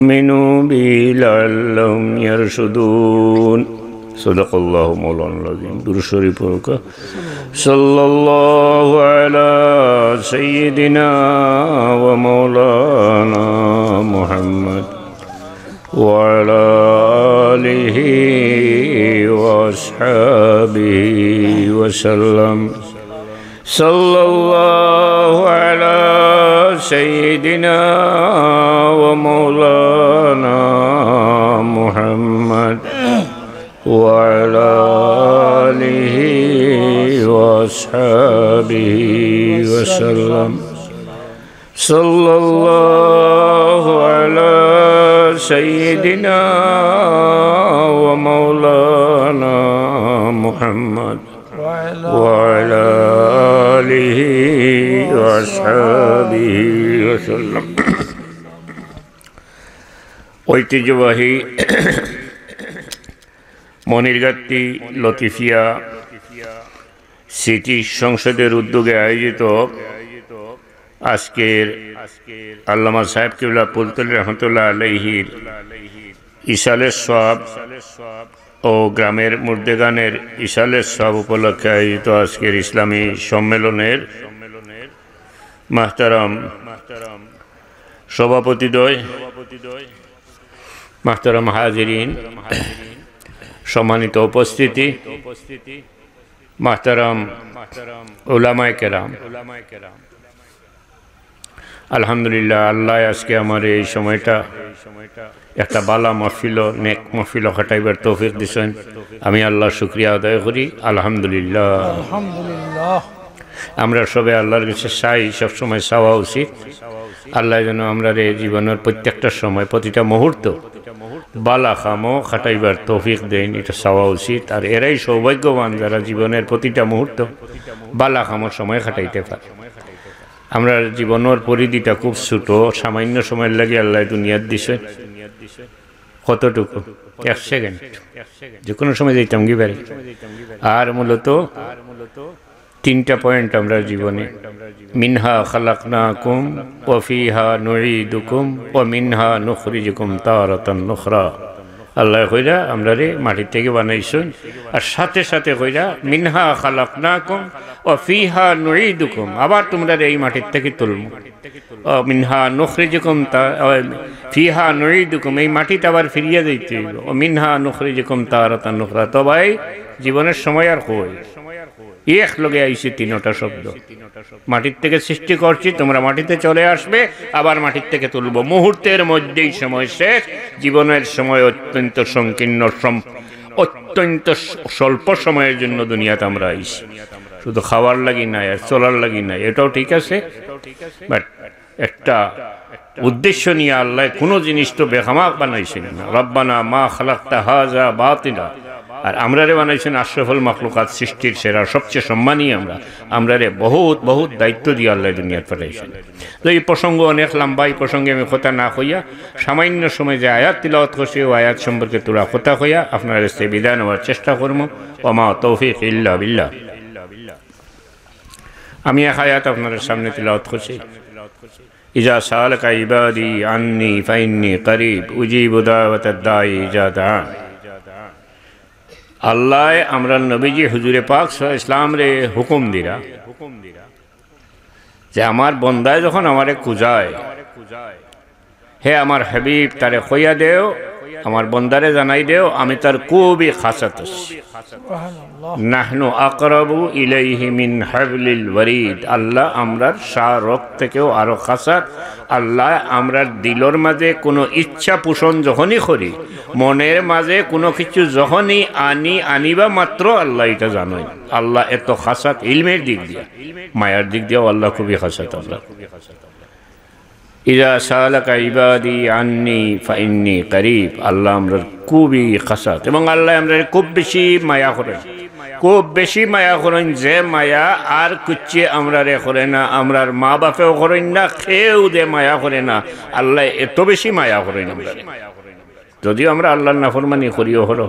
يؤمنوا به لعلهم يرشدون صدق الله مولانا العظيم درود شريف পড়ো صلى الله على سيدنا ومولانا محمد وعلى آله وأصحابه وسلم صلى الله على سيدنا ومولانا محمد وعلى آله وأصحابه وسلم صلى الله على سيدنا ومولانا محمد وعلى آله وأصحابه وسلم ঐতিহ্যবাহী মনিরগাত্তি লতিফিয়া সিটি সংসদের উদ্যোগে আয়োজিত আজকের আল্লামা সাহেব কিবলা পুলতুল রহমতুল্লাহ আলাইহির ইসালের সওয়াব ও গ্রামের মুর্দেগানের ইসালের সওয়াব উপলক্ষে আয়োজিত আজকের ইসলামী সম্মেলনের মাহতারাম সভাপতিদ্বয়, মাহতারাম হাজিরিন, সম্মানিত উপস্থিতি, মাহতারাম উলামায়ে কেরাম, আলহামদুলিল্লাহ আল্লাহ আজকে আমার এই সময়টা একটা বালা মাহফিল নেক মাহফিল খাটাইবার তৌফিক দিছেন। আমি আল্লাহর শুকরিয়া আদায় করি আলহামদুলিল্লাহ। আমরা সবে আল্লাহর কাছে চাই সবসময় চাওয়া উচিত আল্লাহ যেন আমরা জীবনের প্রত্যেকটা সময় প্রতিটা মুহূর্ত বালা খামো খাটাইবার তৌফিক দেন, এটা চাওয়া উচিত। আর এরাই সৌভাগ্যবান যারা জীবনের প্রতিটা মুহূর্ত বালা খামোর সময় খাটাইতে পারে। আমরা জীবনের পরিধিটা খুব ছোট, সামান্য সময়ের লাগে আল্লাহ দুনিয়ার দিছে। কতটুকু? 1 সেকেন্ড, যে কোনো সময় যেতাম কি পারে। আর মূলত 3টা পয়েন্ট আমরা জীবনে, মিনহা খালাকনাকুম ওয়া ফিহা নুঈদুকুম ওয়া মিনহা নুখরিজুকুম তারাতান নুখরা। আল্লাহ কইরা আমরা মাটির থেকে বানাইছেন, আর সাথে সাথে কইরা মিনহা খালাকনাকুম ওয়া ফিহা নুঈদুকুম, আবার তোমরা এই মাটির থেকে তুলবো। মিনহা নুখরিজুকুম ফিহা নুঈদুকুম, এই মাটিতে আবার ফিরিয়ে দিতে হইব। ও মিনহা নুখরিজুকুম তারাতান নুখরা। তো ভাই জীবনের সময় আর কই এক লগে আইছে 3টা শব্দ। মাটির থেকে সৃষ্টি করছি, তোমরা মাটিতে চলে আসবে, আবার মাটির থেকে তুলব। মুহূর্তের মধ্যেই সময় শেষ। জীবনের সময় অত্যন্ত সংকীর্ণ, অত্যন্ত স্বল্প সময়ের জন্য দুনিয়াতে আমরা আইছি। শুধু খাওয়ার লাগি নাই আর চলার লাগি নাই, এটাও ঠিক আছে, বাট একটা উদ্দেশ্য নিয়ে আল্লাহ কোনো জিনিস তো বেখামাক বানাইছেন না। রব্বানা মা খালাকতা হাযা বাতিলা। আর আমরা বানাইছেন আশরাফুল মাখলুকাত, সৃষ্টির সেরা, সবচেয়ে সম্মানী। আমরা বহুত বহুত দায়িত্ব দিয়ে আল্লাহ দুনিয়ার পাঠাইছেন। তো এই প্রসঙ্গ অনেক লম্বা, এই প্রসঙ্গে আমি কথা না হইয়া সামান্য সময় যে আয়াত তিলাওয়াত করছি ও আয়াত সম্পর্কে তোরা কথা হইয়া আপনার কাছে বিদায় নেওয়ার চেষ্টা করবো। ওমা তৌফিক ইল্লা বিল্লাহ। আমি এক আয়াত আপনাদের সামনে তিলাওয়াত করছি। ইজা সালাকা ইবাদি আন্নি ফাইন্নি করিব উজিবু দাওয়াতাদ দাঈ ইজা দাআন। আল্লাহ আমরা নবীজি হুজুরে পাক ইসলাম রে হুকুম দিরা যে আমার বন্দায় যখন আমারে কুজায়, হে আমার হাবিব তারে কইয়া দেও, আমার বন্দারে জানাই দেও আমি তার খুবই খাসাত আছি। নাহনু আকরাবু ইলাইহি মিন হাবলিল ওয়ারিদ। আল্লাহ আমরার শাহরগ থেকেও আরো খাসাত। আল্লাহ আমরার দিলর মাঝে কোনো ইচ্ছা পোষণ যখনই করি, মনের মাঝে কোনো কিছু যখনই আনিবা মাত্র আল্লাহ এটা জানেন। আল্লাহ এত খাসাত ইলমের দিক দিয়া, মায়ার দিক দিয়েও আল্লাহ খুবই খাসাত। আল্লাহ ইজা সালাকা ইবাদি আন্নি ফাইন্নি করিব। আল্লাহ আমরা খুবই খাসাত, এবং আল্লাহ আমরা খুব বেশি মায়া করেন, খুব বেশি মায়া করেন। যে মায়া আর কুচ্ছি আমরা করে না, আমরার মা বাপেও করেন না, কেউ দে মায়া করে না। আল্লাহ এত বেশি মায়া করেন আমরা, যদিও আমরা আল্লাহর নাফরমানি করিও হলো।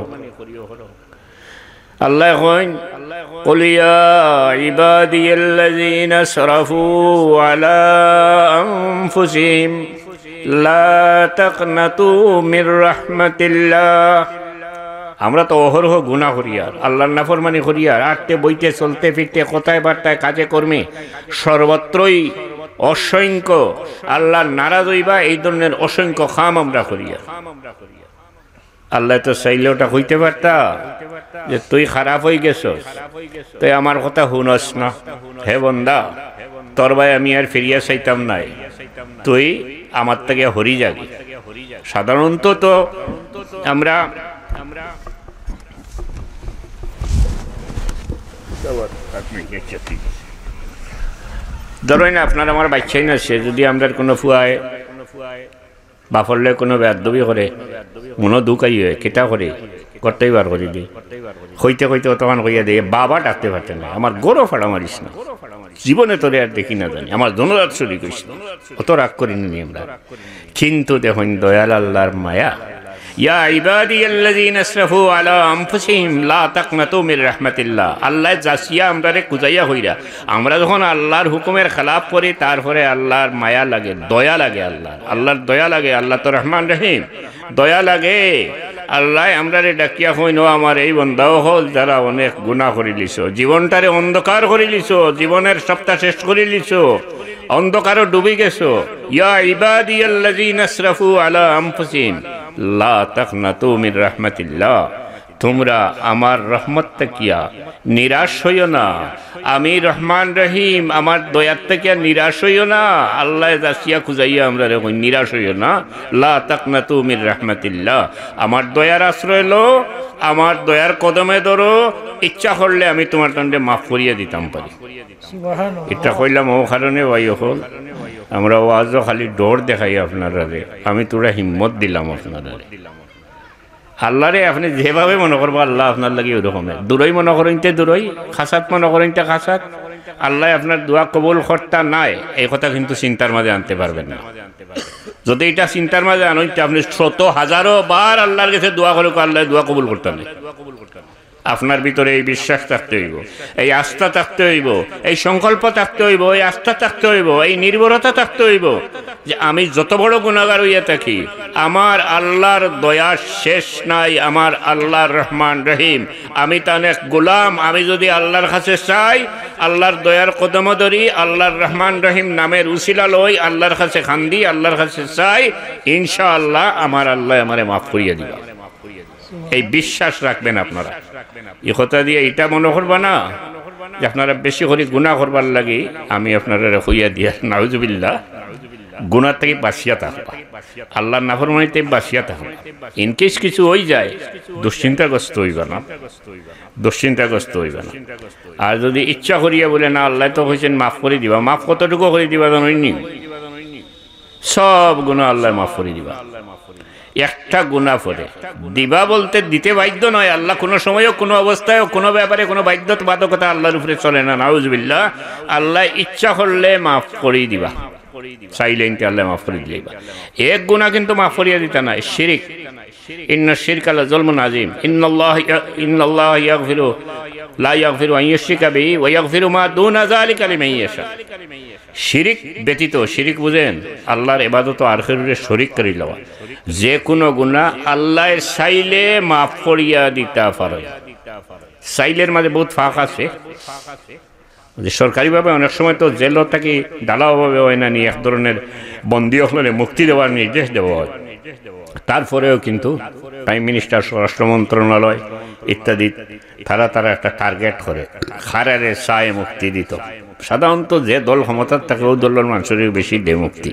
আল্লাহ কইন قل يا عبادي الذين اسرفوا على أنفسهم লা তাকনাতু মির রাহমাতিল্লাহ। আমরা তো অহরহ গুনাহ করি আর আল্লাহর নাফরমানি করি আর আটতে বইতে চলতে ফিরতে কথায় বার্তায় কাজে কর্মে সর্বত্রই অসংখ্য আল্লাহর নারাজ হইবা এই ধরনের অসংখ্য খাম আমরা করি আর আল্লাহ তো চাইলে ওটা হইতে পারতা যে তুই খারাপ হয়ে গেছস, তুই আমার কথা শুনস না, হে বন্দা তোর ভাই আমি আর ফিরিয়া চাইতাম নাই, তুই আমার থেকে হরি যাবি। সাধারণত তো আমরা ধরেন না আপনার আমার বাচ্চাই না, সে যদি আমরা কোনো ফুয়ায় বাফরলে কোনো বেদবি করে মনো দুকাই হয় কেটা করে করতেই বার করে দিই হইতে হইতে তখন কইয়া দিয়ে বাবা ডাকতে পারতেন না, আমার গরো ফাড়া মারিস না, জীবনে তোরে আর দেখি না জানি, আমার জনরাত শরীর কইস না, অত রাগ করিনি আমরা। কিন্তু দেখুন দয়াল আল্লাহর মায়া, ইয়া ইবাদিয়াল্লাযীনা আসরাফু আলা আনফুসিহিম লা তাকনাতু মির রাহমাতিল্লাহ। আল্লাহ জাসিয়া আমরারে কুজাইয়া হইরা আমরা যখন আল্লাহর হুকুমের খেলাফ করি তারপরে আল্লাহর মায়া লাগে, দয়া লাগে, আল্লাহর দয়া লাগে। আল্লাহ তো রহমান রহিম, দয়া লাগে। আল্লাহ আমরারে ডাকিয়া হইনো আমার এই বন্দাও হল যারা অনেক গুনাহ করে লিছো, জীবনটারে অন্ধকার করে লিছো, জীবনের সপ্তাহ শেষ করে লিছো, অন্ধকারও ডুবে গেছো। ইয়া ইবাদিয়াল্লাযীনা আসরাফু আলা আনফুসিহিম লা তাকনাতু মির রাহমাতিল্লাহ। তোমরা আমার রহমত তাকিয়া নিরাশ হইও না, আমি রহমান রহিম আমার দয়ার থেকে নিরাশ হইও না। আল্লাহ জাসিয়া খুঁজাইয়া আমরা রেখো নিরাশ হইও না, লা তাকনাতু মির রাহমাতিল্লাহ। আমার দয়ার আশ্রয় লো, আমার দয়ার কদমে ধরো, ইচ্ছা করলে আমি তোমার দণ্ডে মাফ করিয়া দিতাম পারি। এটা কইলাম ও কারণে ভাই হল আমরা ওয়াজও খালি ডোর দেখাই আপনারা, আমি তোরা হিম্মত দিলাম আপনারা। আল্লাহরে আপনি যেভাবে মনে করবো আল্লাহ আপনার লাগে ওরকম, দূরই মনে করেন তে দূরই, খাসাত মনে করেন তে খাসাত। আল্লাহ আপনার দোয়া কবুল কর্তা নাই এই কথা কিন্তু চিন্তার মাঝে আনতে পারবেন না। যদি এটা চিন্তার মাঝে আনেন আপনি শত হাজারো বার আল্লাহর কাছে দোয়া করে আল্লাহ দোয়া কবুল করতে নেই। আপনার ভিতরে এই বিশ্বাস থাকতে হইব, এই আস্থা থাকতে হইব, এই সংকল্প থাকতে হইব, এই আস্থা থাকতে হইব, এই নির্ভরতা থাকতে হইব যে আমি যত বড় গুনাহগার হইয়া থাকি আমার আল্লাহর দয়া শেষ নাই, আমার আল্লাহর রহমান রহিম, আমি তার এক গোলাম। আমি যদি আল্লাহর কাছে চাই, আল্লাহর দয়ার কদম ধরি, আল্লাহর রহমান রহিম নামের উসিলা লই, আল্লাহর কাছে খান্দি, আল্লাহর কাছে চাই, ইনশাআল্লাহ আমার আল্লাহ আমারে মাফ করিয়া দিবা। এই বিশ্বাস রাখবেন আপনারা। এই কথা দিয়ে এটা মনে করবা না যে আপনারা বেশি করে গুনাহ করবার লাগে আমি আপনারা হইয়া দিয়া নাউজুবিল্লাহ, গুনার থেকে বাঁচিয়া থাকবা, আল্লাহর নাফরমানিতে বাঁচিয়া থাকবা। ইনকেস কিছু হয়ে যায় দুশ্চিন্তাগ্রস্ত হইবা না, দুশ্চিন্তাগ্রস্ত হইবা না। আর যদি ইচ্ছা করিয়া বলে না আল্লাহ তো হয়েছেন মাফ করে দিবা, মাফ কতটুকু করে দিবা জানোইনি? সব গুনাহ আল্লাহ মাফ করে দিবা। একটা গুনাহ করে দিবা বলতে দিতে বাধ্য নয়, আল্লাহ কোনো সময়ও কোনো অবস্থায় কোনো ব্যাপারে কোনো বাধ্যবাধকতা আল্লাহর উপরে চলে না, নাউজুবিল্লাহ। আল্লাহ ইচ্ছা করলে মাফ করে দিবা, চাইলেন আল্লাহ মাফ করে দিবা। এক গুনাহ কিন্তু মাফ করিয়া দিতা না, শিরক। ইন্না শিরকা লাযুলমুন আযীম। ইন্নাল্লাহ ইয়াগফিরু লা ইয়াগফিরু আন ইউশরিকা বিহি ওয়া ইয়াগফিরু মা দুনা যালিকা লিমান ইয়াশা। শিরিক ব্যতীত, শিরিক বুঝেন আল্লাহর ইবাদত আর আখিরের শরীক করে লওয়া, যে কোনো গুনাহ আল্লাহ চাইলে মাফ করিয়া দিতে পারে। চাইলের মাঝে বহুত ফাঁক আছে, যে সরকারিভাবে অনেক সময় তো জেল থাকি ডালাওভাবে হয় না, নিয়ে এক ধরনের বন্দী হলে মুক্তি দেওয়ার নির্দেশ দেওয়া হয়। তারপরেও কিন্তু প্রাইম মিনিস্টার, স্বরাষ্ট্র মন্ত্রণালয় ইত্যাদি তারা একটা টার্গেট করে খারারে চায় মুক্তি দিত। সাধারণত যে দল ক্ষমতার থাকে ওই দলের মানুষের বেশি দে মুক্তি।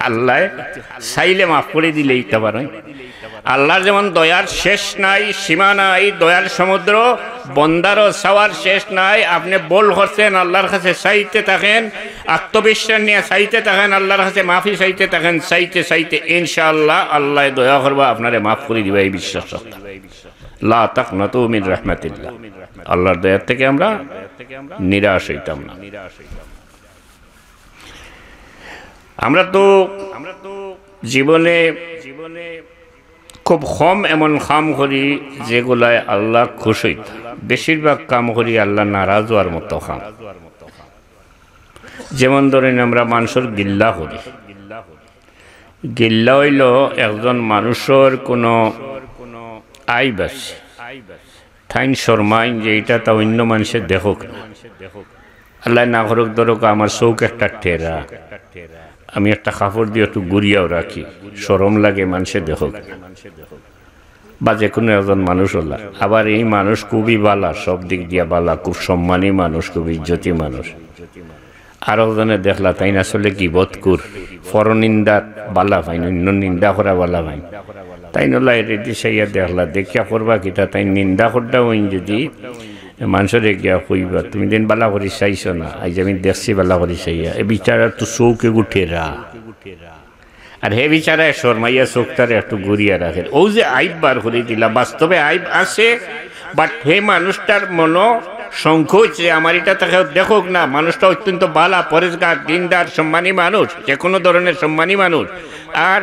আল্লাহ চাইলে মাফ করে দিলে ইতে পারে। আল্লাহর যেমন দয়ার শেষ নাই, সীমা নাই, দয়ার সমুদ্র, বন্দারও চাওয়ার শেষ নাই। আপনি বল করছেন আল্লাহর কাছে চাইতে থাকেন, আত্মবিশ্বাস নিয়ে চাইতে থাকেন, আল্লাহর কাছে মাফি চাইতে থাকেন, চাইতে চাইতে ইনশাআল্লাহ আল্লাহ দয়া করবা, আপনারে মাফ করে দিবা। এই বিশ্বাস লা তাকনাতু মির রাহমাতিল্লাহ। আল্লাহর দয়ার থেকে আমরা নিরাশ হইতাম না। আমরা তো জীবনে খুব কম এমন কাম করি যেগুলায় আল্লাহ খুশি হইত, বেশিরভাগ কাম করি আল্লাহ নারাজ হওয়ার মতো কাম। যেমন ধরেন আমরা মানুষের গিল্লা করি, গিল্লা হইল একজন মানুষের কোনো আইব আছে, ঠাইন শর্মাইন যে এটা তা অন্য মানুষের দেখুক না। আল্লাহ না করুক, ধরুক আমার চৌক একটা টেরা, আমি একটা কাপড় দিয়ে একটু গুড়িয়াও রাখি, শরম লাগে মানুষের দেখুক বা যে কোনো একজন মানুষ হলা। আবার এই মানুষ খুবই বালা, সব দিক দিয়া বালা, খুব সম্মানী মানুষ, খুব ইজ্জতি মানুষ। আর একজনে দেখলা তাই না আসলে গিবত কুর, পরনিন্দাত বালা ভাইন, অন্য নিন্দা করা বালা ভাইন, তাই নলা রেডি সাইয়া দেখলা দেখিয়া করবা কিটা, তাই নিন্দা করটা হইন যদি মানুষের গিয়া কইবা তুমি দিন বালা করি চাইছ না, আজ আমি দেখছি বালা করি চাইয়া, এ বিচারা তো চৌকে গুঠেরা। আর হে বিচারা শর্মাইয়া চোখটারে একটু ঘুরিয়া রাখে। ও যে আইব বার করে দিলা, বাস্তবে আইব আছে, বাট হে মানুষটার মনো সংকোচ যে আমার এটা তাকে দেখুক না, মানুষটা অত্যন্ত বালা, পরেশগার, দিনদার, সম্মানী মানুষ, যে কোনো ধরনের সম্মানী মানুষ। আর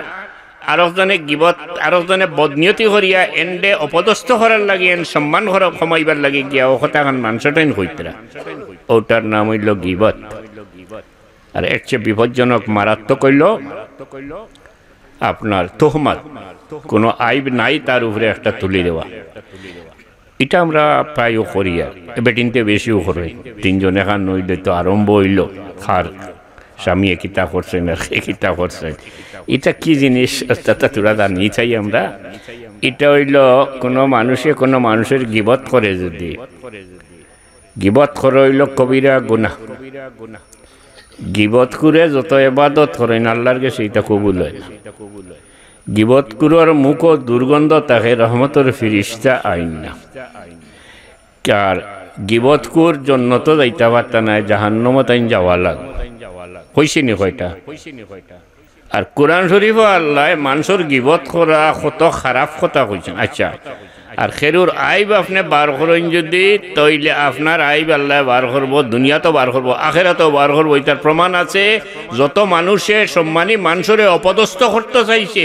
আরেকজনে গিবত, আরেকজনে বদনিয়তি করিয়া এন্ডে অপদস্থ করার লাগে, এন সম্মান কমাইবার লাগে গিয়া ও কথা এখন মানুষটাই হইতরা, ওটার নাম হইল গিবত। আর এর চেয়ে বিপজ্জনক মারাত্মক হইল আপনার তোহমাত, কোনো আইব নাই তার উপরে একটা তুলে দেওয়া। এটা আমরা প্রায়ও করি, আর বেটিনতে বেশিও করি। তিনজন এখান নইলে তো আরম্ভ হইল খার স্বামী একিতা করছেন আর একিতা করছেন, এটা কি জিনিস তোরা জানি চাই আমরা। এটা হইল কোনো মানুষে কোনো মানুষের গিবত করে, যদি গিবত করে হইল কবিরা গুনাহ। গিবত করে যত ইবাদত করেন আল্লাহর কাছে এটা কবুল হয় না। গিবত কুরর মুখ দুর্গন্ধ তাকে রহমতের ফিরিস্তা আইন না। আর গিবত কুর জন্য তো যাইতে পারতা না, জাহান্নামত আইন যাওয়া লাগ হইছে নি কয়টা। আর কোরআন শরীফ আল্লাহ মানুষের গিবত করা কত খারাপ কথা কইছেন। আচ্ছা, আর খেরুর আইব আপনি বার করেন যদি, তইলে আপনার আইব আল্লাহ বার করবো, দুনিয়া তো বার করবো, আখেরাতেও বার করবো। এটার প্রমাণ আছে। যত মানুষে সম্মানী মানুষরে অপদস্থ করতে চাইছে,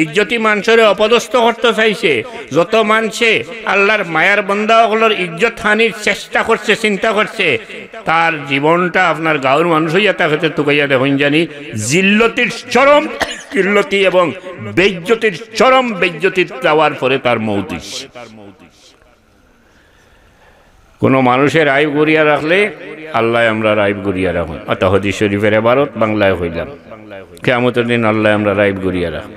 ইজ্জতি মানুষরে অপদস্থ করতে চাইছে, যত মানুষে আল্লাহর মায়ার বান্দাগুলোর ইজ্জত হানির চেষ্টা করছে, চিন্তা করছে, তার জীবনটা আপনার গাঁর মানুষ হইয়া তাকে তুকাইয়া দেখুন জানি জিল্লতির চরম কিল্লতি এবং বেজ্জতির চরম বেজ্জতি যাওয়ার পরে তার মৌতিস। কোন মানুষের আইব গড়িয়া রাখলে আল্লাহ আমরা আইব গড়িয়া রাখুন। অত হাদিস শরীফের ইবারত বাংলায় হইলাম, কিয়ামতের দিন আল্লাহ আমরা আইব গড়িয়া রাখুন।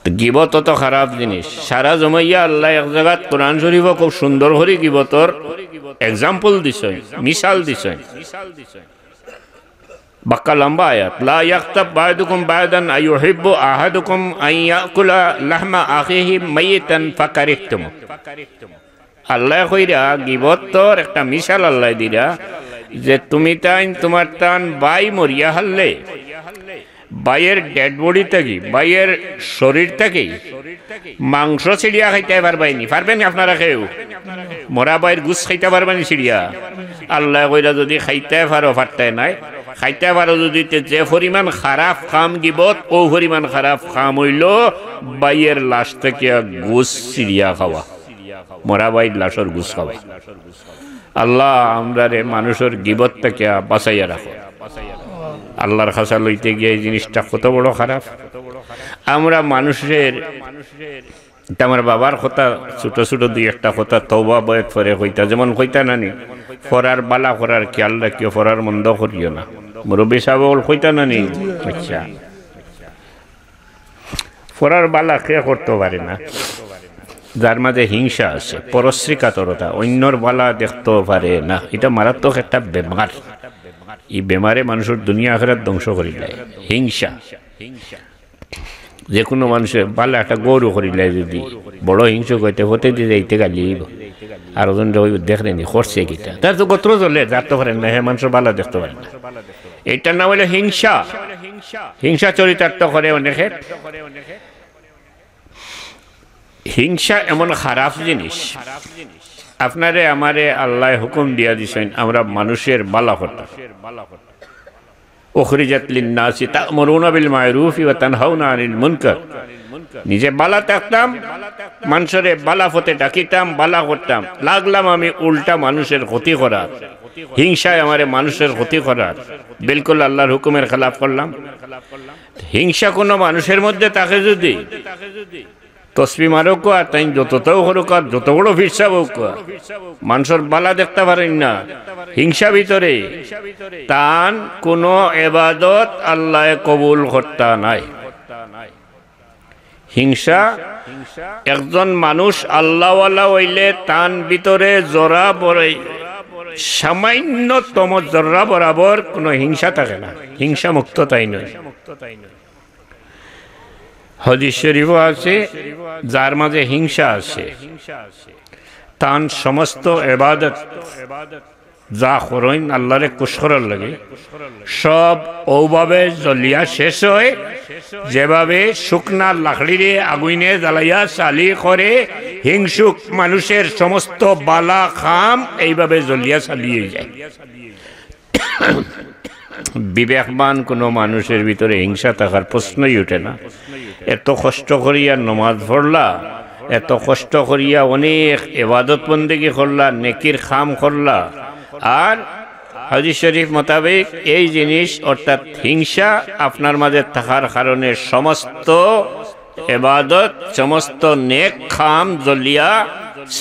গিবত তো খারাপ জিনিস। সারা জমাইয়া আল্লাহ এক জায়গাত কোরআন শরীফ খুব সুন্দর করে গিবতর এক্সাম্পল দিছেন, মিসাল দিছেন। বাক্কা লম্বা আয়াত, লা ইয়াগতাব বা'দুকুম বা'দান আইয়ুহিব্বু আহাদুকুম আন ইয়াকুলা লাহমা আখিহি মাইতান ফাকারিহতুম। আল্লাহ কইরা গিবতর একটা মিসাল আল্লাহ দিরা, যে তুমি তাই তোমার তান বাই মরিয়া হারলে, বাইয়ের ডেড বডি থেকে, বাইয়ের শরীর থেকে মাংস ছিড়িয়া খাইতে পারবাইনি, পারবেন আপনারা কেউ? মরা বাইয়ের গুছ খাইতে পারবানি ছিড়িয়া? আল্লাহ কইরা যদি খাইতে পারো, পারতে নাই খাইতে পারো যদি, যে পরিমাণ খারাপ খাম গিবত, ও পরিমাণ খারাপ খাম হইল বাইয়ের লাশ থেকে গুছ ছিড়িয়া খাওয়া, মরা বাইর লাশর গুছ খাওয়া। আল্লাহ আমরা রে মানুষের গিবত থেকে বাঁচাইয়া রাখো। আল্লাহর খাসা লইতে গিয়ে এই জিনিসটা কত বড় খারাপ। আমরা মানুষের, আমার বাবার কথা ছোট ছোট দুই একটা কথা তওবা বয়ত করে কইতা, যেমন কইতা নানি ফরার বালা করার খেয়াল রাখিও, ফরার মন্দ করিও না। মুরব্বী সাহেব কইতা নানি। আচ্ছা, ফরার বালা কে করতে পারে না? যার মাঝে হিংসা আছে, পরশ্রীকাতরতা, অন্যর বালা দেখতে পারে না, এটা মারাত্মক একটা বেমার। এই বেমারে মানুষের দুনিয়া আখিরাত ধ্বংস করে দেয়। হিংসা, যে কোনো মানুষের বালা একটা গরু করিলে যদি বড় হিংসা করতে হতে দিয়ে যাইতে গালি, আর ওজন দেখলেনি করছে কিটা, তার তো গোত্র চলে, যার তো পারেন না, হ্যাঁ মানুষের বালা দেখতে পারেন না। এটার নাম হলো হিংসা। হিংসা চরিতার্থ করে অনেকে। হিংসা এমন খারাপ জিনিস, আপনারে আমারে আল্লাহ হুকুম দিয়া দিছেন আমরা মানুষের বালা করতাম। উখরিজাত লিন-নাসি তা'মুরুনা বিল মা'রুফি ওয়া তানহাউনা আনিল মুনকার। নিজে বালা থাকতাম, মানুষের বালা হতে ডাকিতাম, বালা করতাম, লাগলাম আমি উল্টা মানুষের ক্ষতি করার, হিংসায় আমারে মানুষের ক্ষতি করার, বিলকুল আল্লাহর হুকুমের খেলাফ করলাম। হিংসা কোনো মানুষের মধ্যে থাকে যদি তসবি মারুক আর তাই যতটাও হরুক আর যত বড় ফিরসাব হোক মানুষের বালা দেখতে পারেন না, হিংসা ভিতরে তান কোনো এবাদত আল্লাহ কবুল করতা নাই। হিংসা একজন মানুষ আল্লাহওয়ালা হইলে তান ভিতরে জরা বড় সামান্যতম জরা বরাবর কোনো হিংসা থাকে না, হিংসা মুক্ত তাই নয়। হাদিস শরীফও আছে যার মাঝে হিংসা আছে তান সমস্ত ইবাদত যা করেন আল্লাহরে খুশ করার লাগে সব ওভাবে জ্বলিয়া শেষ হয় যেভাবে শুকনা লাকড়িরে আগুনে জ্বালাইয়া চালি করে হিংসুক মানুষের সমস্ত বালা খাম এইভাবে জ্বলিয়া চালিয়ে যায়। বিবেকবান কোনো মানুষের ভিতরে হিংসা থাকার প্রশ্নই ওঠে না। এত কষ্ট করিয়া নমাজ পড়লা, এত কষ্ট করিয়া অনেক ইবাদত বন্দেগি করলা, নেকির খাম করলা, আর হাদিস শরীফ মোতাবেক এই জিনিস অর্থাৎ হিংসা আপনার মাঝে থাকার কারণে সমস্ত ইবাদত সমস্ত নেক খাম জ্বলিয়া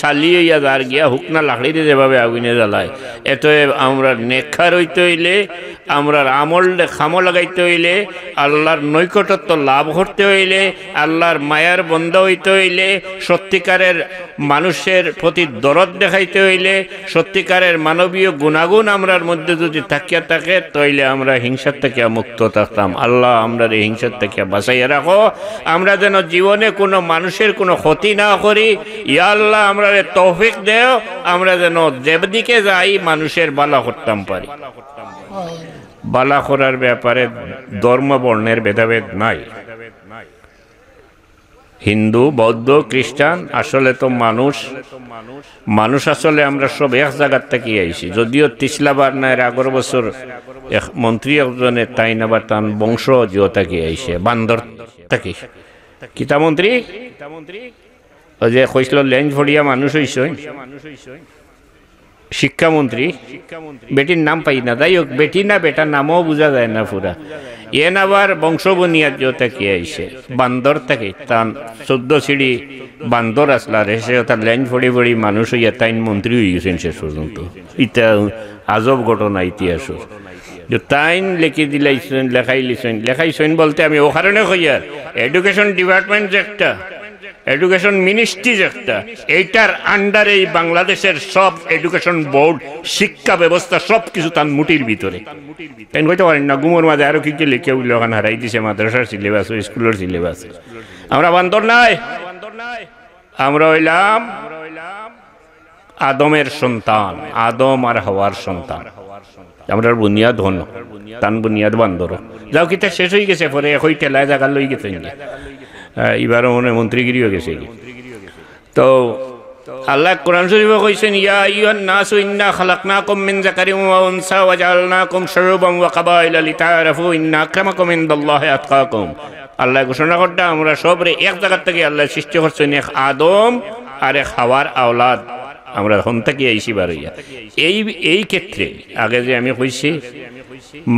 চালিয়া যার গিয়া হুকনা লাকড়িতে যেভাবে আগুনে জ্বালায়। এত আমরা নেকখার হইতে হইলে, আমরা আমল খামো লাগাইতে হইলে, আল্লাহর নৈকটত্ব লাভ করতে হইলে, আল্লাহর মায়ার বন্ধ হইতে হইলে, সত্যিকারের মানুষের প্রতি দরদ দেখাইতে হইলে, সত্যিকারের মানবীয় গুণাগুণ আমরার মধ্যে যদি থাকিয়া থাকে তাইলে আমরা হিংসার থেকে মুক্ত থাকতাম। আল্লাহ আমরা এই হিংসার থেকে বাঁচাইয়া রাখো, আমরা যেন জীবনে কোনো মানুষের কোনো ক্ষতি না করি। ইয়া আল্লাহ আমরা তৌফিক দেও, আমরা যেন যেদিকে যাই মানুষের বালা করতাম পারি। বালা করার ব্যাপারে ধর্ম বর্ণের ভেদাভেদ নাই। হিন্দু, বৌদ্ধ, খ্রিস্টান, আসলে তো মানুষ আসলে আমরা সব এক জায়গার থেকে আইছি। যদিও তিসলাবার না এর আগের বছর এক মন্ত্রী একজনের তাই নাবার তান বংশ জিও থেকে আইসে বান্দর থেকে। কিতা মন্ত্রী ওই যে কইছিল লেঞ্জ ফড়িয়া মানুষ হইছে শিক্ষামন্ত্রী, বেটির নাম পাই না, যাই হোক বেটি না বেটার নামও বোঝা যায় না পুরা। এন আবার বংশ বুনিয়াদ থেকে আইসে বান্দর থেকে, তান 14 সিঁড়ি বান্দর আসলা রেসে তার লেঞ্জ ফড়ি ফড়ি মানুষ হইয়া তাইন মন্ত্রী হয়ে গেছেন শেষ পর্যন্ত। ইটা আজব ঘটনা ইতিহাস। তাইন লেখি দিলাইছেন, লেখাইছেন বলতে আমি ও কারণে কইয়ার এডুকেশন ডিপার্টমেন্ট যে একটা, এডুকেশন মিনিস্ট্রি একটা, এইটার আন্ডারে বাংলাদেশের সব এডুকেশন বোর্ড শিক্ষা ব্যবস্থা সব কিছু তার মুটির ভিতরে। তাই কইতে পারেন না গুমোর মাঝে আরো কি কি লিখে উঠলে ওখানে হারাই দিছে মাদ্রাসার সিলেবাস, স্কুলের সিলেবাস। আমরা বান্দর নাই, আমরা হইলাম আদমের সন্তান, আদম আর হাওয়ার সন্তান। আমরা বুনিয়াদ হন, তান বুনিয়াদ বান্দর। যাও কিতা শেষ হয়ে গেছে, পরে একই টেলায় জায়গা লই গেছে, এবারও মনে মন্ত্রীগিরি হয়ে গেছে। তো আল্লাহ কোরআন শরীফে কইছেন ইয়া আইয়ুহান নাসু ইন্না খালাকনাকুম মিন যাকারিন ওয়া উনসা ওয়া জাআলনাকুম শুউবান ওয়া কাবাইলা লিতাআরাফু ইন্না আকরামাকুম ইনদাল্লাহি আতকাকুম। আল্লাহ ঘোষণা করতে আমরা সবরে এক জায়গা থেকে আল্লাহ সৃষ্টি করছেন, এক আদম আর এক হাওয়ার আওলাদ, আমরা হন থেকে আইসি বারইয়া। এই ক্ষেত্রে আগে যে আমি কইছি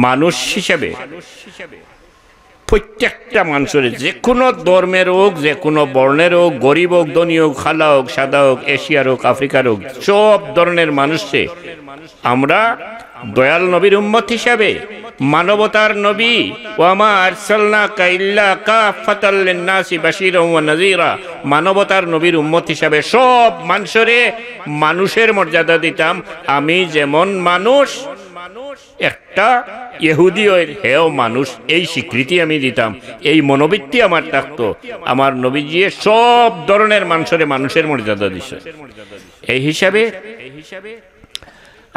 মানুষ হিসাবে প্রত্যেকটা মানুষের যে কোনো ধর্মের হোক, যে কোনো বর্ণের হোক, গরিব হোক, ধনী হোক, খালা হোক, সাদা হোক, এশিয়ার হোক, আফ্রিকার হোক, সব ধরনের মানুষকে আমরা দয়াল নবীর উম্মত হিসাবে, মানবতার নবী ওয়ামা আরসালনাকা ইল্লা কাফাতাল লিন্নাসি বাশীরান ওয়া নাযীরা, মানবতার নবীর উম্মত হিসাবে সব মানুষের মর্যাদা দিতাম। আমি যেমন মানুষ, একটা ইহুদি হেও মানুষ, এই স্বীকৃতি আমি দিতাম, এই মনোবৃত্তি আমার থাকতো। আমার নবীজি সব ধরনের মানুষের মর্যাদা দিছে। এই হিসাবে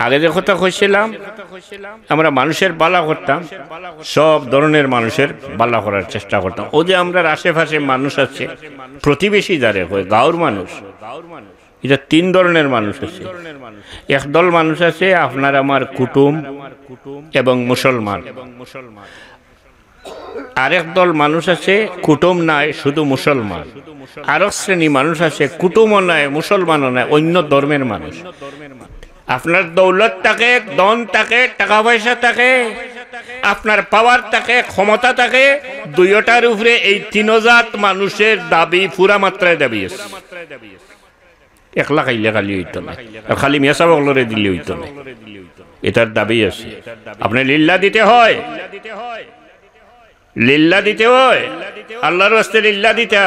আগে যে কথা কইছিলাম আমরা মানুষের বালা করতাম, সব ধরনের মানুষের বালা করার চেষ্টা করতাম। ও যে আমরা আশেপাশে মানুষ আছে, প্রতিবেশী যারে হয় গাঁওর মানুষ, এটা 3 ধরনের মানুষ আছে। একদল মানুষ আছে আপনার আমার কুটুম এবং মুসলমান, আরেক দল মানুষ আছে কুটুম নাই শুধু মুসলমান, আরেক শ্রেণী মানুষ আছে কুটুমও নাই মুসলমানও নাই, অন্য ধর্মের মানুষ। আপনার দৌলত থাকে, ধন থাকে, টাকা পয়সা থাকে, আপনার পাওয়ার থাকে, ক্ষমতা থাকে, দুইটার উপরে এই তিনজাত মানুষের দাবি পুরা মাত্রায় দাবি আছে। একলা খাইলে খালি হইতো না, আর খালি মেসা বগলরে দিলে হইতো না, এটার দাবি আছে। আপনি লিল্লা দিতে হয়, লিল্লা দিতে হয়, আল্লাহর রাস্তায় লিল্লা দিতে।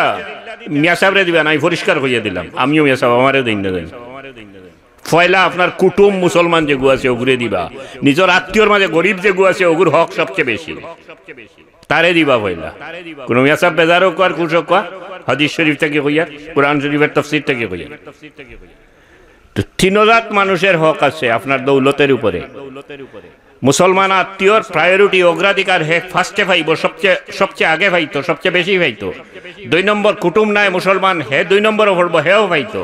মিয়া সাহেবরে দিবেন, আমি পরিষ্কার করিয়া দিলাম, আমিও মিয়া সাহেব আমারে দিন না দেন। পয়লা আপনার কুটুম মুসলমান যে গু আছে ওগুরে দিবা, নিজের আত্মীয়র মাঝে গরিব যে গু আছে ওগুর হক সবচেয়ে বেশি, তারে দিবা পয়লা। কোন মিয়া সাহেব বেজারও কর কুশক কর, হাদিস শরীফ থেকে কইয়া, কোরআন শরীফের তাফসীর থেকে কইয়া। তো তিনজাত মানুষের হক আছে আপনার দৌলতের উপরে। মুসলমান আত্মীয়র প্রায়োরিটি, অগ্রাধিকার হে ফার্স্টে পাইব, সবচেয়ে আগে পাইতো, সবচেয়ে বেশি পাইতো। 2 নম্বর কুটুম নাই মুসলমান, হে 2 নম্বরও পড়ব, হেও পাইতো।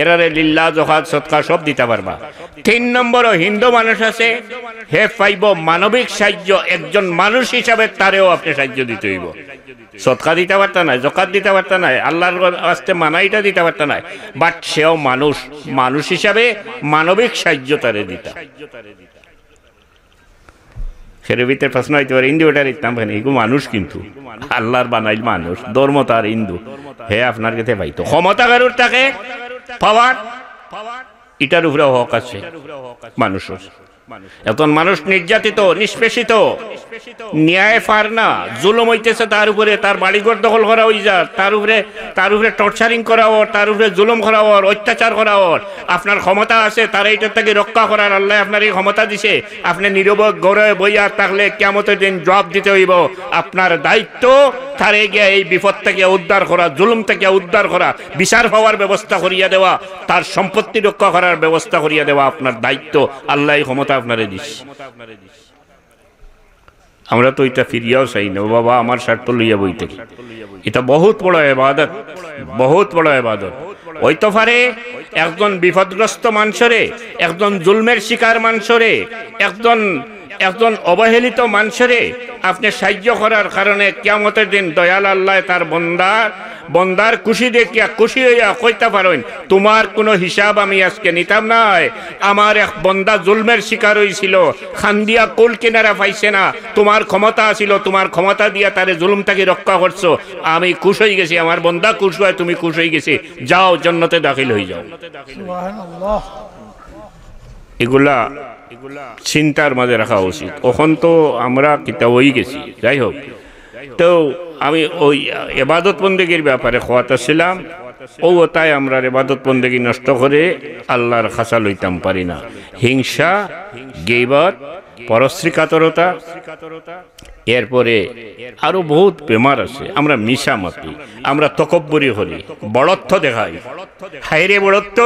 এরারে লিল্লাহ যাকাত সদকা সব দিতে পারবা। 3 নম্বরও হিন্দু মানুষ আছে, হে পাইব মানবিক সাহায্য, একজন মানুষ হিসাবে তারেও আপনি সাহায্য দিতে হইব। সদকা দিতে পারতা নাই, যাকাত দিতে পারতা নাই, আল্লাহর রাস্তে মানাইটা দিতে পারতা নাই, বাট সেও মানুষ, মানুষ হিসাবে মানবিক সাহায্য তারে দিতা। সেটার ভিতরে প্রশ্ন হইতে পারে হিন্দু ওটার ইতাম কেন, এগুলো মানুষ কিন্তু আল্লাহর বানাইল মানুষ, ধর্ম তার হিন্দু, হে আপনার কাছে পাইতো। ক্ষমতা কারোর থাকে, পাওয়ার, এটার উপরে হক আছে মানুষের। এখন মানুষ নির্যাতিত, নিষ্পেষিত, ন্যায় পার না, জুলুম হইতেছে তার উপরে, তার বাড়িঘর দখল করা হয়ে যায়, তার উপরে টর্চারিং করা হওয়ার, তার উপরে জুলুম করা হওয়ার, অত্যাচার করা হওয়ার। আপনার ক্ষমতা আছে তার এইটার থেকে রক্ষা করার, আল্লাহ আপনার এই ক্ষমতা দিছে, আপনি নীরব গড়ে বইয়া থাকলে কিয়ামতের দিন জবাব দিতে হইব। আপনার দায়িত্ব তারে গিয়ে এই বিপদ থেকে উদ্ধার করা, জুলুম থেকে উদ্ধার করা, বিচার পাওয়ার ব্যবস্থা করিয়া দেওয়া, তার সম্পত্তি রক্ষা করার ব্যবস্থা করিয়া দেওয়া আপনার দায়িত্ব। আল্লাহ এই ক্ষমতা আপনারে দিস। আমরা তো এটা ফিরিয়াও চাই না, বাবা আমার স্বার্থ লইয়া বই থেকে। এটা বহুত বড় ইবাদত, বহুত বড় ইবাদত। হইতে পারে একজন বিপদগ্রস্ত মানুষরে, একজন জুলমের শিকার মানুষরে, একজন অবহেলিত মানুষরে আপনি সাহায্য করার কারণে কিয়ামতের দিন দয়াল আল্লাহ তার বন্দার খুশি দেখিয়া খুশি হইয়া কইতে পারেন, তোমার কোনো হিসাব আমি আজকে নিতাম নাই, আমার এক বন্দা জুলমের শিকার হয়েছিল, খান্দিয়া কুল কিনারা পাইছে না, তোমার ক্ষমতা ছিল, তোমার ক্ষমতা দিয়া তারে জুলুম থেকে রক্ষা করছো, আমি খুশ হয়ে গেছি, আমার বন্দা খুশ হয়, তুমি খুশ হয়ে গেছি, যাও জান্নাতে দাখিল হয়ে যাও। এগুলা চিন্তার মাঝে রাখা উচিত। ওখান তো আমরা কিতা হয়ে গেছি, যাই হোক। তো আমি ওই ইবাদত বন্দেগীর ব্যাপারে খোয়াতেছিলাম, ও তাই আমরা ইবাদত বন্দেগী নষ্ট করে আল্লাহর খাসা লইতাম পারি না। হিংসা, গীবত, পরশ্রীকাতরতা, এরপরে আরো বহুত বেমার আছে। আমরা মিশামাতি, আমরা তকব্বরি করি, বড়ত্ব দেখাই, হাইরে বড়ত্ব,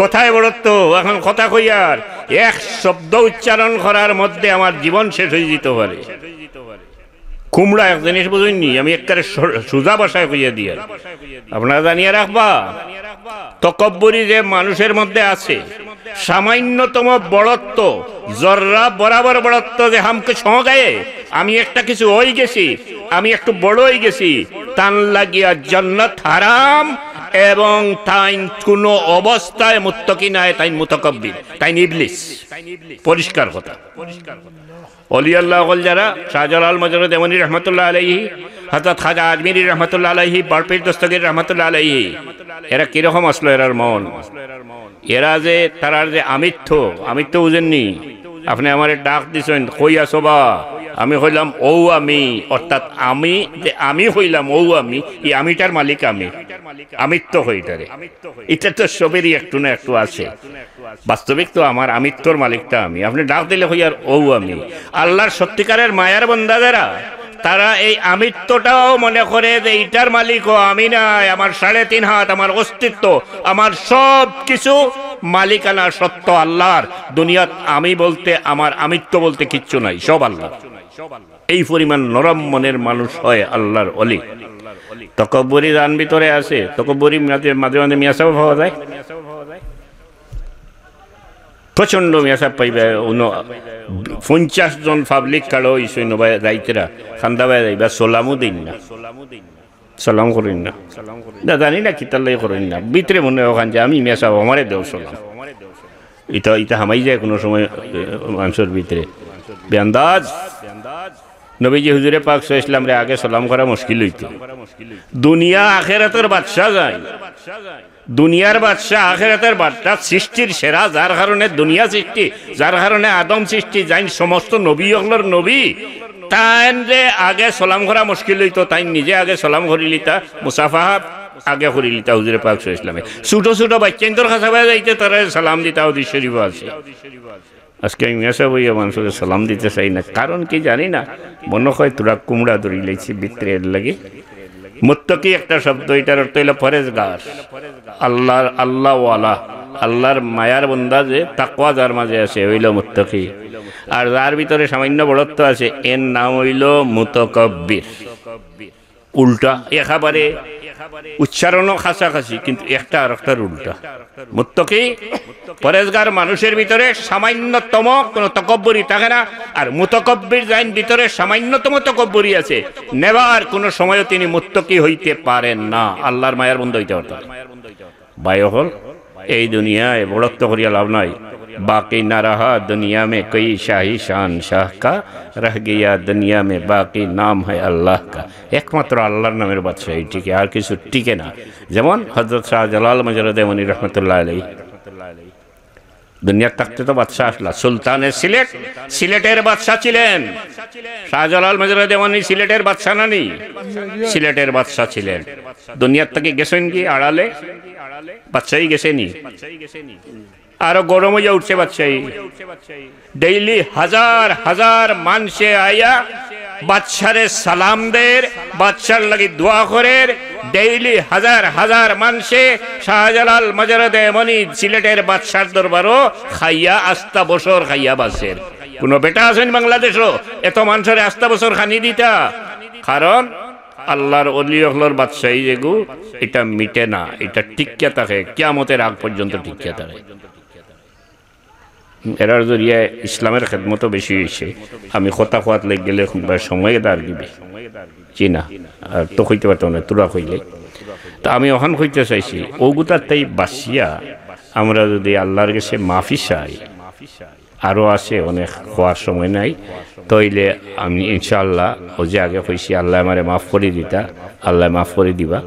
কথায় বড়ত্ব। এখন কথা কইয়ার এক শব্দ উচ্চারণ করার মধ্যে আমার জীবন শেষ হয়ে যেতে পারে। কুমড়া এক জিনিস বুঝুননি, আমি একবারে সোজা ভাষায় কইয়া দিয়ে আপনারা জানিয়ে রাখবা, তকব্বরি যে মানুষের মধ্যে আছে, সামান্যতম বড়ত্ব, জর্রা বরাবর বড়ত্ব, যে হামকে সঙ্গায়ে আমি একটা কিছু হয়ে গেছি, আমি একটু বড় হয়ে গেছি, তান লাগিয়া জান্নাত হারাম, এবং তাই কোন অবস্থায় মুত্তাকি নাই, তাই মুতাকাব্বির, তাই ইবলিস। পরিষ্কার কথা। ওলি আল্লাহ যারা, শাহজালাল মজরুদ এমনি রহমতুল্লাহ আলাইহি, হযরত খাজা আজমিরি রহমতুল্লাহ আলাইহি, বরপীর দস্তগীর রহমতুল্লাহ আলাইহি, এরা কিরকম আসলো? এরার মন, এরা যে তারার যে আমিত্ব বুঝেননি। আপনি আমার ডাক দিছেন, কই আসো বা? আমি হইলাম ও আমি, অর্থাৎ আমি যে আমি হইলাম ও আমি, এই আমিটার মালিক আমি, আমিত্ব হইতারে। এটা তো সবেরই একটু না একটু আছে। বাস্তবিক তো আমার আমিত্বর মালিকটা আমি। আপনি ডাক দিলে হইয়ার ও আমি। আল্লাহর সত্যিকারের মায়ার বান্দাদেরা তারা এই আমিত্বটাও মনে করে যে এইটার মালিকও আমি নাই, আমার 3.5 হাত, আমার অস্তিত্ব, আমার সব কিছু মালিকানা সত্য আল্লাহর। দুনিয়াত আমি বলতে, আমার আমিত্ব বলতে কিচ্ছু নাই, সব আল্লাহ। এই পরিমাণ নরম মনের মানুষ হয় আল্লাহর ওলি। তকব্বরি দান ভিতরে আছে, তকব্বরি মাঝে মাঝে মিয়াসাব পাওয়া যায়, প্রচন্ড মিয়াসাব পাইবে। 50 জন পাবলিক কালো সৈন্য রাইতেরা খান্দাবাই যাইবা, সোলামও দিন না, সালাম করেন না, জানি না কিতাল্লাই করেন না, ভিতরে মনে ওখান যে আমি মিয়াসাব আমারে দেও সালাম। এটা এটা হামাই যায় কোনো সময় মানুষের ভিতরে বেআন্দাজ। নবীজি হুজুরে পাক সাল্লাল্লাহু আলাইহি ওয়াসাল্লাম আগে সালাম করা মুশকিল হইতো। দুনিয়া আখিরাতের বাদশা যায়, দুনিয়ার বাদশা আখিরাতের বাদশা, সৃষ্টির সেরা, যার কারণে দুনিয়া সৃষ্টি, যার কারণে আদম সৃষ্টি, যাই সমস্ত নবী হলর নবী, তাই যে আগে সালাম করা মুশকিল হইতো, তাই নিজে আগে সালাম করিলিতা, মুসাফাহা আগে করিলিতা হুজুরে পাক সাল্লাল্লাহু আলাইহি ওয়াসাল্লামে। ছোট ছোট বাচ্চাদের কাছে যাইতে তারা সালাম দিতা হাদিস শরীফ আছে। আজকে আমি মেসা বইয়া মানুষের সালাম দিতে চাই না, কারণ কি জানি না, মনে হয় তোরা কুমড়া ধরি লাইছি ভিতরে এর লাগে। মুত্তাকি একটা শব্দ, এটার অর্থ হইল পরেজগার, আল্লাহর আল্লাহওয়ালা, আল্লাহর মায়ার বন্দা, যে তাকওয়া যার মাঝে আছে হইল মুত্তাকি। আর যার ভিতরে সামান্য বড়ত্ব আছে এর নাম হইল মুতাকাব্বির। উল্টা একেবারে উচ্চারণও কাছাকাছি, কিন্তু একটা আর একটার উল্টা। মুত্তাকি পরেজগার মানুষের ভিতরে সামান্যতম কোন তকব্বরি থাকে না, আর মুতাকাব্বির যাইন ভিতরে সামান্যতম তকব্বরি আছে, নেবার কোন সময়ও তিনি মুত্তাকি হইতে পারেন না, আল্লাহর মায়ার বন্ধ হইতে পারতেন। ভাই হল এই দুনিয়ায় বড়ত্ব করিয়া লাভ নাই, बाकी न रहा दुनिया में कोई शाही शान शाह का, रह गया दुनिया में बाकी नाम है अल्लाह का। एकमात्र আল্লাহর নামের বাদশাহী টিকে, আর কিছু টিকে না। যেমন হযরত শাহজালাল মজরুদ্দেওয়ানী রহমতুল্লাহ আলাইহি, দুনিয়ার থাকতে তো বাদশাহ আসলা, সুলতানের সিলেট, সিলেটের বাদশাহ ছিলেন শাহজালাল মজরুদ্দেওয়ানী, সিলেটের বাদশাহ নানি, সিলেটের বাদশাহ ছিলেন। দুনিয়ার থেকে গেছেন কি আড়ালে, বাদশাহী গেছেনি, আরো গরম হইয়া উঠছে বাদশাহী। ডেইলি হাজার হাজার মানুষে আইয়া বাদশারে সালাম দের, বাদশার লাগি দোয়া করে। ডেইলি হাজার হাজার মানুষে শাহজালাল মজরুদ্দেওয়ানী সিলেটের বাদশার দরবারও খাইয়া আস্তা বছর খাইয়া বাসের। কোন বেটা আছেন বাংলাদেশও এত মানুষের আস্তা বছর খানি দিতা? কারণ আল্লাহর ওলি হলর বাদশাহী যেগু, এটা মিটে না, এটা টিকিয়া থাকে কিয়ামতের আগ পর্যন্ত টিকিয়া থাকে। এরার জরিয়ে ইসলামের খেদমত বেশি হয়েছে। আমি কথা খোয়াত লেগে গেলে সময় দাঁড় দিবে চিনা, আর তো হইতে পারতাম না তোরা হইলে। তা আমি ওখান হইতে চাইছি ওগুতার তাই বাসিয়া আমরা যদি আল্লাহর কাছে মাফি চাই, আরও আছে অনেক, হওয়ার সময় নাই, তইলে আমি ইনশাআল্লাহ ও যে আগে কইছি আল্লাহ আমারে মাফ করে দিতা, আল্লাহ মাফ করে দিবা।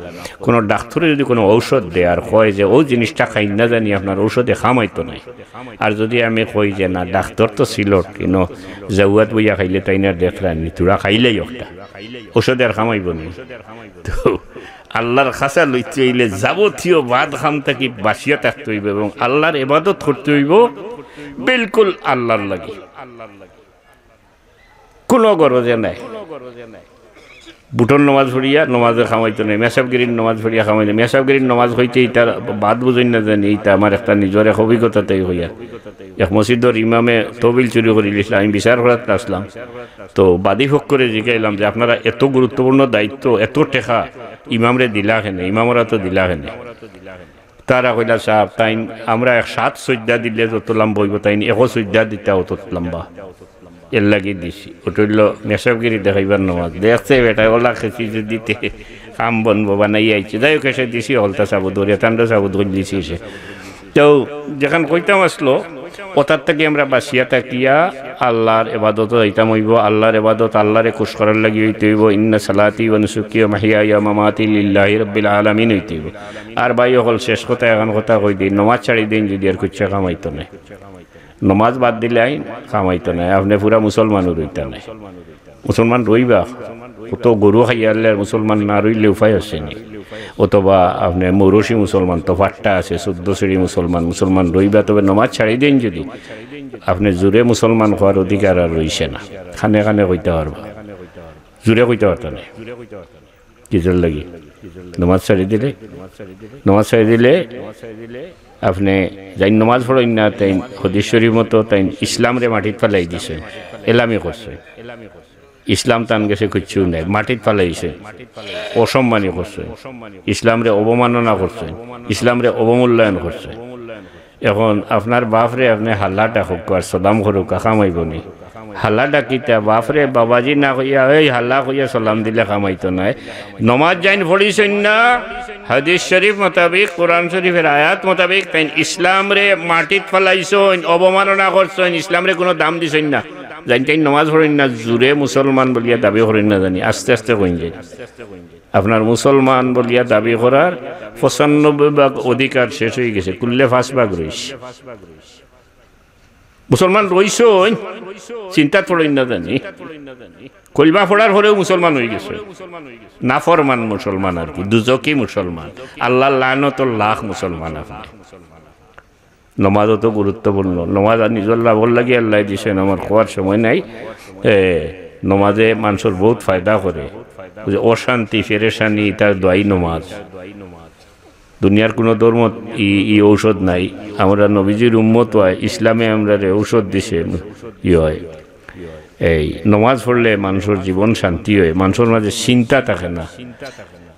কোনো ডাক্তারে যদি কোনো ঔষধ দেয় আর কয় যে ও জিনিসটা খাই না জানি আপনার ঔষধে খামাইতো নাই, আর যদি আমি কই যে না ডাক্তার তো ছিল কিন্তু জাউয়াত বইয়া খাইলে তাই না দেখলানি, তোরা খাইলেই একটা ঔষধে আর খামাইব না। তো আল্লাহর খাসা লইতে হইলে যাবতীয় বাদ খাম থাকি বাসিয়া থাকতে হইব এবং আল্লাহর ইবাদত করতে হইব বিলকুল আল্লাহর লাগি, কোনো গরজে নাই। বুটর নমাজ পড়িয়া নমাজে খামাইতো নাই, মেসাবগিরির নমাজ পড়িয়া খামাইতো, মেসাবগিরির নমাজ হইতে ইটার বাদ বুঝই না জানি, এইটা আমার একটা নিজের এক অভিজ্ঞতাতেই হইয়া। এক মসজিদর ইমামে তবিল চুরি করে দিয়েছিল, আমি বিচার করাতে আসলাম, তো বাদী ভোগ করে জিজ্ঞাইলাম যে আপনারা এত গুরুত্বপূর্ণ দায়িত্ব, এত টেকা ইমামরে দিলা কেনে, ইমামরা তো দিলা কেনে? তারা কইলা সাহেব তাই আমরা 7 সজ্জা দিলে যত লম্বা হইব, তাই 1 সজ্জা দিতে অত লম্বা, এর লাগিয়ে দিছি। ওটা হইল মেসাবগিরি দেখাইবার নমাজ। দেখছে বেটা ওলা খেছি দিতে কাম বনবো বানাই আইছে, যাই হোক এসে দিছি হলতা সাবুদ রেতান্ডা সাবুদ দিছি এসে। তো যেখান কইতাম আসলো ওটার থেকে আমরা বাসিয়া থাকিয়া আল্লাহর ইবাদত যাইতাম হইব। আল্লাহর ইবাদত আল্লাহরে খুশ করার লাগি হইতে হইব। ইন্না সালাতি ওয়া নুসুকি ওয়া মাহইয়ায়া ওয়া মামাতি লিল্লাহি রাব্বিল আলামিন হইতে হইব। আর ভাই হল শেষ কথা, এখন কথা কই দিই, নমাজ ছাড়ি দিন যদি আর কিচ্ছু কামাইতো না, নমাজ বাদ দিলে আইন কামাইতো না, আপনি পুরা মুসলমানও রইতা নাই। মুসলমান রইবা তো গরু খাইয়ালে মুসলমান না রইলে উপায় আছে নি, অথবা আপনি মৌরসী মুসলমান তো ফাট্টা আছে, 14 শ্রেণী মুসলমান, মুসলমান রইবা। তবে নমাজ ছাড়ি দিন যদি আপনি জোরে মুসলমান হওয়ার অধিকার আর রইছে না, খানে খানে কইতে পারবা, জোরে কইতে পারত না কিজের লাগি। নমাজ ছাড়ি দিলে, নমাজ ছাড়ি দিলে আপনি যাই নমাজ পড়েন না, তাই হদিশ্বরীর মতো তাই ইসলামরে মাটিত ফেলাই দিছে, এলামি করছে। ইসলাম তান গেছে কিচ্ছু নাই, মাটিত ফেলাইছে, অসম্মানী করছে, ইসলামরে অবমাননা করছে, ইসলামরে অবমূল্যায়ন করছে। এখন আপনার বাপরে আপনি হাল্লাটা হোক আর সদাম করুক, কামাইব নি, হাল্লা ডাকিতা বাপরে বাবাজি না কইয়া এই হাল্লা কইয়া সালাম দিলে কামাইতো নাই নমাজ যাইন পড়িছেন না হাদিস শরীফ মোতাবেক কোরআন শরীফের আয়াত মোতাবেক তাই ইসলাম রে মাটিত ফেলাইছেন অবমাননা করছেন ইসলাম রে কোনো দাম দিছেন না জানি তাই নমাজ পড়েন না জুড়ে মুসলমান বলিয়া দাবি করেন না জানি আস্তে আস্তে কইন যাই আপনার মুসলমান বলিয়া দাবি করার ৯৫% অধিকার শেষ হয়ে গেছে কুল্লে ৫% রয়েছে মুসলমান রইছই চিন্তা পড়েন না জানি কলমা পড়ার পরেও মুসলমান হয়ে গেছে নাফরমান মুসলমান আর কি দুজকি মুসলমান আল্লাহ লানতুল লাখ মুসলমান আপনি নমাজও তো গুরুত্বপূর্ণ নমাজ আর নিজের লাভর লাগে আল্লাহ দিছেন আমার খোয়ার সময় নাই নমাজে মানুষের বহুত ফায়দা করে অশান্তি ফেরেশানি তার দোয়াই নমাজ দুনিয়ার কোনো ধর্ম ই ঔষধ নাই আমরা নবীজির উম্মত হয় ইসলামে আমরা ঔষধ দিছে ই হয় এই নমাজ পড়লে মানুষের জীবন শান্তি হয় মানুষের মাঝে চিন্তা থাকে না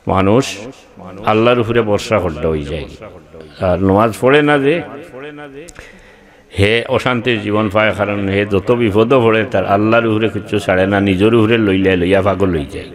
মানুষ আল্লাহর উপরে ভরসা করতে হয়ে যায় আর নমাজ পড়ে না যে হে অশান্তির জীবন পায় কারণ হে যত বিপদও পড়ে তার আল্লাহর উপরে কিছু ছাড়ে না নিজের উপরে লইয়া পাগল হয়ে যায়